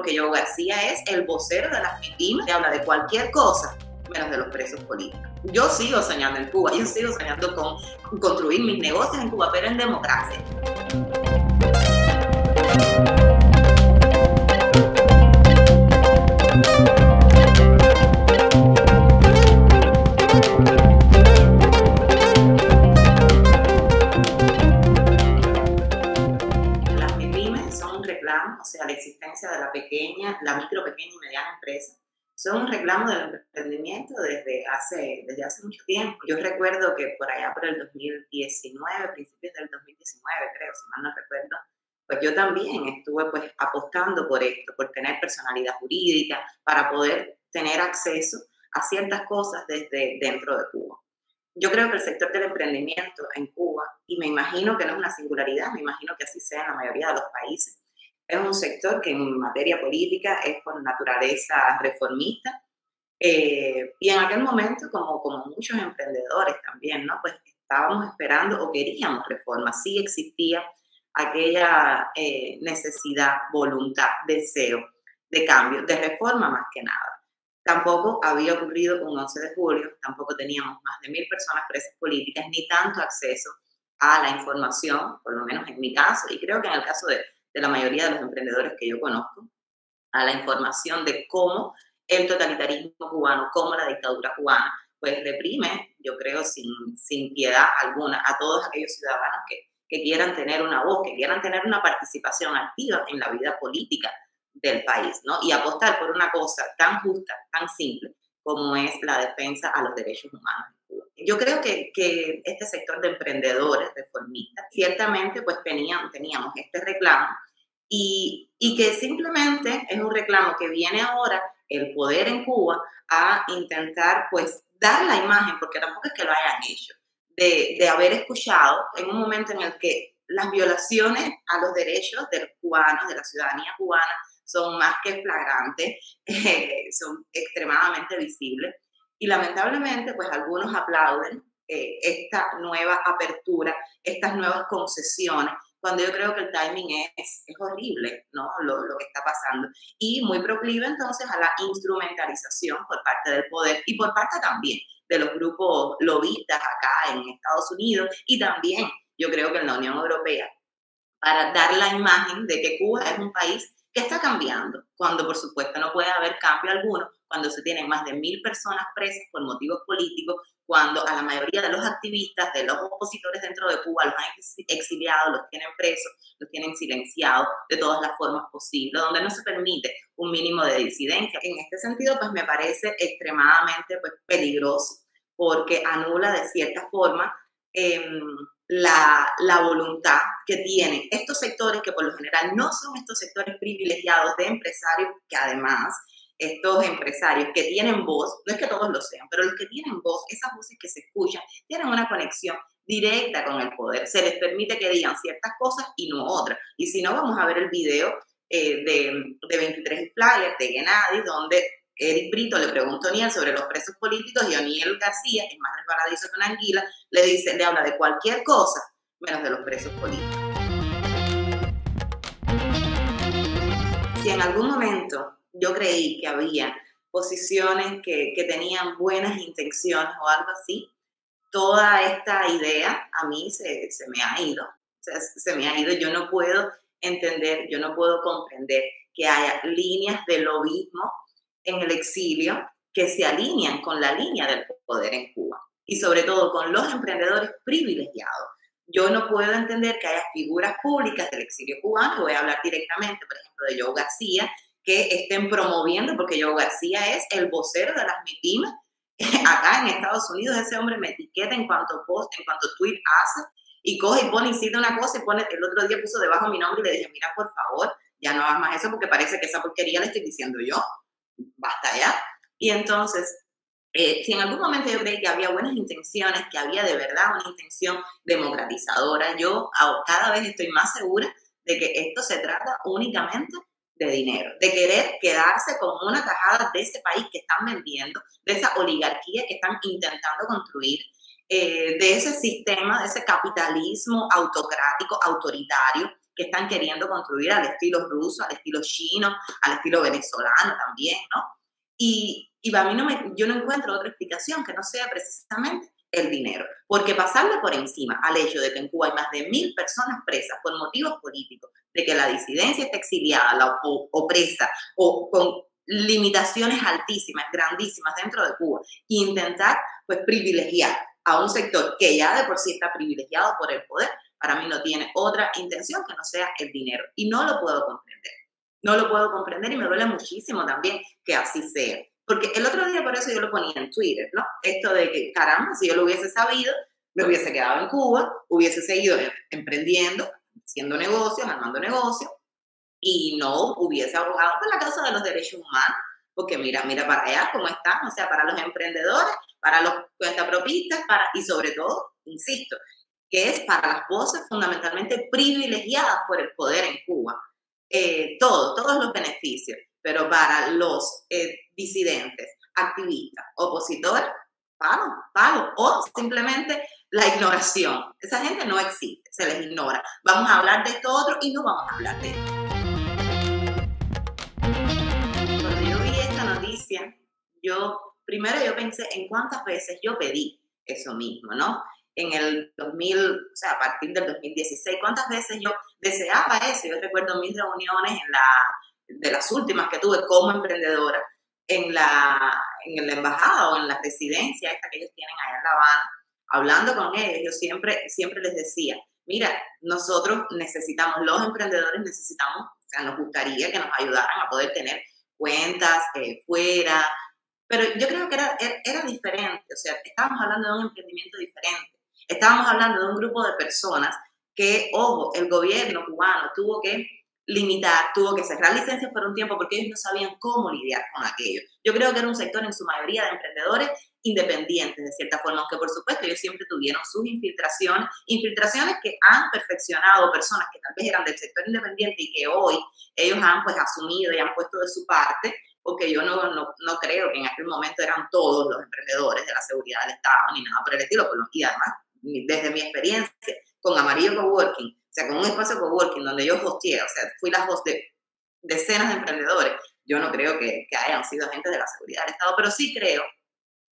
porque Joe García es el vocero de las MIPYMES, que habla de cualquier cosa menos de los presos políticos. Yo sigo soñando en Cuba, yo sigo soñando con construir mis negocios en Cuba, pero en democracia. Las MIPYMES son un reclamo, o sea, la existencia de la micro, pequeña y mediana empresa, son un reclamo del emprendimiento desde hace mucho tiempo. Yo recuerdo que por allá por el 2019, principios del 2019 creo, si mal no recuerdo, pues yo también estuve pues apostando por esto, por tener personalidad jurídica, para poder tener acceso a ciertas cosas desde dentro de Cuba. Yo creo que el sector del emprendimiento en Cuba, y me imagino que no es una singularidad, me imagino que así sea en la mayoría de los países, es un sector que en materia política es por naturaleza reformista, y en aquel momento, como muchos emprendedores también, ¿no? Pues estábamos esperando o queríamos reformas. Sí existía aquella necesidad, voluntad, deseo de cambio, de reforma más que nada. Tampoco había ocurrido un 11 de julio, tampoco teníamos más de 1000 personas presas políticas, ni tanto acceso a la información, por lo menos en mi caso, y creo que en el caso de la mayoría de los emprendedores que yo conozco, a la información de cómo el totalitarismo cubano, cómo la dictadura cubana, pues reprime, yo creo, sin piedad alguna, a todos aquellos ciudadanos que quieran tener una voz, que quieran tener una participación activa en la vida política del país, ¿no? Y apostar por una cosa tan justa, tan simple, como es la defensa a los derechos humanos en Cuba. Yo creo que este sector de emprendedores, reformistas, ciertamente pues teníamos este reclamo, y que simplemente es un reclamo que viene ahora el poder en Cuba a intentar pues dar la imagen, porque tampoco es que lo hayan hecho, de haber escuchado en un momento en el que las violaciones a los derechos de los cubanos, de la ciudadanía cubana, son más que flagrantes, son extremadamente visibles, y lamentablemente pues algunos aplauden esta nueva apertura, estas nuevas concesiones, cuando yo creo que el timing es horrible, ¿no? Lo que está pasando. Y muy proclive entonces a la instrumentalización por parte del poder y por parte también de los grupos lobistas acá en Estados Unidos y también yo creo que en la Unión Europea, para dar la imagen de que Cuba es un país que está cambiando, cuando por supuesto no puede haber cambio alguno, cuando se tienen más de 1000 personas presas por motivos políticos, cuando a la mayoría de los activistas, de los opositores dentro de Cuba, los han exiliado, los tienen presos, los tienen silenciados de todas las formas posibles, donde no se permite un mínimo de disidencia. En este sentido, pues me parece extremadamente pues, peligroso, porque anula de cierta forma la voluntad que tienen estos sectores, que por lo general no son estos sectores privilegiados de empresarios, que además estos empresarios que tienen voz, no es que todos lo sean, pero los que tienen voz, esas voces que se escuchan, tienen una conexión directa con el poder. Se les permite que digan ciertas cosas y no otras. Y si no, vamos a ver el video de 23 Flyers de Gennady, donde Eric Brito le pregunta a O'Neill sobre los presos políticos y O'Neill García, que es más resbaladizo que una anguila, le habla de cualquier cosa menos de los presos políticos. Si en algún momento yo creí que había posiciones que tenían buenas intenciones o algo así, toda esta idea a mí se me ha ido. O sea, se me ha ido. Yo no puedo entender, yo no puedo comprender que haya líneas de lobismo en el exilio que se alinean con la línea del poder en Cuba y sobre todo con los emprendedores privilegiados. Yo no puedo entender que haya figuras públicas del exilio cubano, voy a hablar directamente, por ejemplo, de Joe García, que estén promoviendo, porque Joe García es el vocero de las MIPYMES acá en Estados Unidos. Ese hombre me etiqueta en cuanto post, en cuanto tweet hace, y coge y pone, incita una cosa y pone, el otro día puso debajo mi nombre y le dije, mira, por favor, ya no hagas más eso porque parece que esa porquería le estoy diciendo yo, basta ya. Y entonces, si en algún momento yo creí que había buenas intenciones, que había de verdad una intención democratizadora, yo cada vez estoy más segura de que esto se trata únicamente de dinero, de querer quedarse con una tajada de ese país que están vendiendo, de esa oligarquía que están intentando construir, de ese sistema, de ese capitalismo autocrático, autoritario, que están queriendo construir al estilo ruso, al estilo chino, al estilo venezolano también, ¿no? Y a mí yo no encuentro otra explicación que no sea precisamente el dinero. Porque pasarle por encima al hecho de que en Cuba hay más de 1.000 personas presas por motivos políticos, de que la disidencia está exiliada o presa, o con limitaciones altísimas, grandísimas dentro de Cuba, e intentar pues privilegiar a un sector que ya de por sí está privilegiado por el poder, para mí no tiene otra intención que no sea el dinero. Y no lo puedo comprender. No lo puedo comprender y me duele muchísimo también que así sea. Porque el otro día, por eso yo lo ponía en Twitter, ¿no? Esto de que, caramba, si yo lo hubiese sabido, me hubiese quedado en Cuba, hubiese seguido emprendiendo, haciendo negocios, armando negocios, y no hubiese abogado por la causa de los derechos humanos. Porque mira para allá cómo están, o sea, para los emprendedores, para los cuentapropistas, y sobre todo, insisto, que es para las voces fundamentalmente privilegiadas por el poder en Cuba. Todos los beneficios, pero para los disidentes, activistas, opositores, palo, o simplemente la ignoración. Esa gente no existe, se les ignora. Vamos a hablar de esto otro y no vamos a hablar de esto. Cuando yo vi esta noticia, primero yo pensé en cuántas veces yo pedí eso mismo, ¿no? En el 2000, o sea, a partir del 2016, cuántas veces yo deseaba eso. Yo recuerdo mis reuniones de las últimas que tuve como emprendedora en la embajada o en la residencia esta que ellos tienen allá en La Habana, hablando con ellos. Yo siempre les decía, mira, nosotros necesitamos, los emprendedores necesitamos, o sea, nos gustaría que nos ayudaran a poder tener cuentas fuera, pero yo creo que era diferente, o sea, estábamos hablando de un emprendimiento diferente. Estábamos hablando de un grupo de personas que, ojo, el gobierno cubano tuvo que limitar, tuvo que cerrar licencias por un tiempo porque ellos no sabían cómo lidiar con aquello. Yo creo que era un sector en su mayoría de emprendedores independientes, de cierta forma, aunque por supuesto ellos siempre tuvieron sus infiltraciones que han perfeccionado personas que tal vez eran del sector independiente y que hoy ellos han pues asumido y han puesto de su parte, porque yo no creo que en aquel momento eran todos los emprendedores de la seguridad del Estado ni nada por el estilo, y además desde mi experiencia con Amarillo Coworking, o sea, con un espacio coworking donde yo hosteé, o sea, fui la host de decenas de emprendedores, yo no creo que hayan sido agentes de la seguridad del Estado, pero sí creo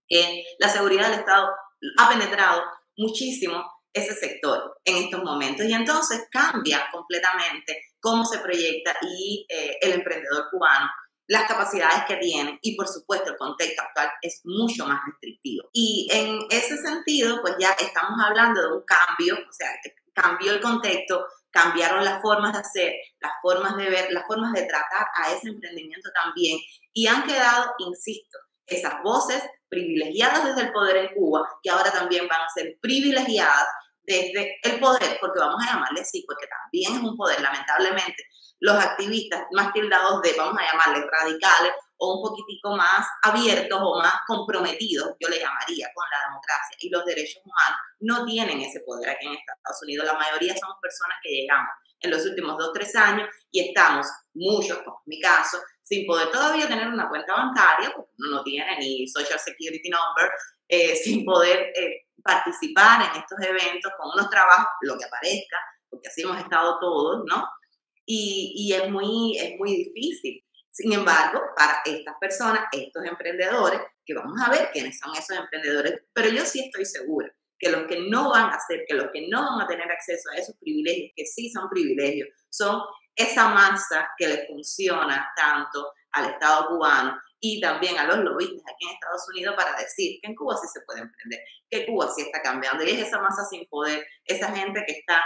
que la seguridad del Estado ha penetrado muchísimo ese sector en estos momentos y entonces cambia completamente cómo se proyecta y el emprendedor cubano, las capacidades que tiene y por supuesto el contexto actual es mucho más restrictivo. Y en ese sentido, pues ya estamos hablando de un cambio, o sea, cambió el contexto, cambiaron las formas de hacer, las formas de ver, las formas de tratar a ese emprendimiento también y han quedado, insisto, esas voces privilegiadas desde el poder en Cuba que ahora también van a ser privilegiadas desde el poder, porque vamos a llamarle así, porque también es un poder, lamentablemente, los activistas más tildados de, vamos a llamarles radicales, o un poquitico más abiertos o más comprometidos, yo le llamaría, con la democracia y los derechos humanos, no tienen ese poder aquí en Estados Unidos. La mayoría somos personas que llegamos en los últimos 2 o 3 años y estamos, muchos, como es mi caso, sin poder todavía tener una cuenta bancaria, porque uno no tiene ni Social Security Number, sin poder participar en estos eventos con unos trabajos, lo que aparezca, porque así hemos estado todos, ¿no? Y es muy difícil. Sin embargo, para estas personas, estos emprendedores, que vamos a ver quiénes son esos emprendedores, pero yo sí estoy segura que los que no van a hacer, que los que no van a tener acceso a esos privilegios, que sí son privilegios, son esa masa que le funciona tanto al Estado cubano y también a los lobistas aquí en Estados Unidos para decir que en Cuba sí se puede emprender, que Cuba sí está cambiando. Y es esa masa sin poder, esa gente que está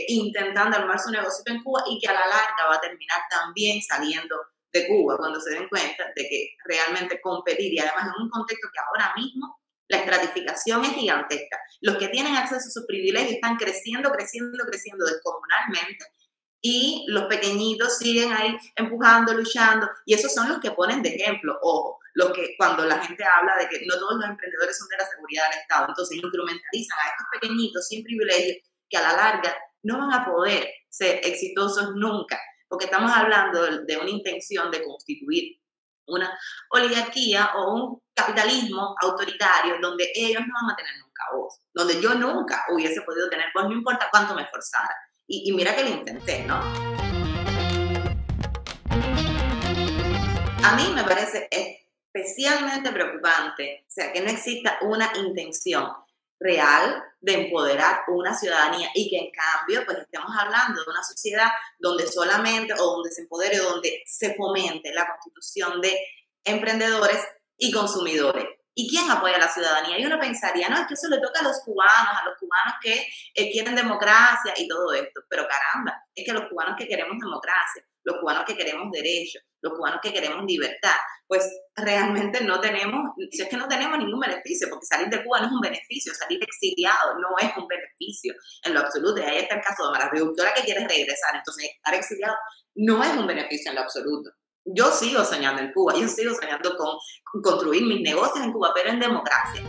intentando armar su negocio en Cuba y que a la larga va a terminar también saliendo de Cuba cuando se den cuenta de que realmente competir y además en un contexto que ahora mismo la estratificación es gigantesca. Los que tienen acceso a sus privilegios están creciendo descomunalmente y los pequeñitos siguen ahí empujando, luchando y esos son los que ponen de ejemplo, ojo, los que cuando la gente habla de que no todos los emprendedores son de la seguridad del Estado, entonces instrumentalizan a estos pequeñitos sin privilegios que a la larga no van a poder ser exitosos nunca, porque estamos hablando de una intención de constituir una oligarquía o un capitalismo autoritario donde ellos no van a tener nunca voz, donde yo nunca hubiese podido tener voz, no importa cuánto me esforzara. Y mira que lo intenté, ¿no? A mí me parece especialmente preocupante, o sea, que no exista una intención real de empoderar una ciudadanía y que en cambio pues estemos hablando de una sociedad donde solamente o donde se empodere o donde se fomente la constitución de emprendedores y consumidores. ¿Y quién apoya a la ciudadanía? Y uno pensaría, no, es que eso le toca a los cubanos que quieren democracia y todo esto. Pero caramba, es que los cubanos que queremos democracia, los cubanos que queremos derechos, los cubanos que queremos libertad, pues realmente no tenemos, si es que no tenemos ningún beneficio, porque salir de Cuba no es un beneficio, salir exiliado no es un beneficio en lo absoluto. Y ahí está el caso de la reductora que quiere regresar, entonces estar exiliado no es un beneficio en lo absoluto. Yo sigo soñando en Cuba, yo sigo soñando con construir mis negocios en Cuba, pero en democracia.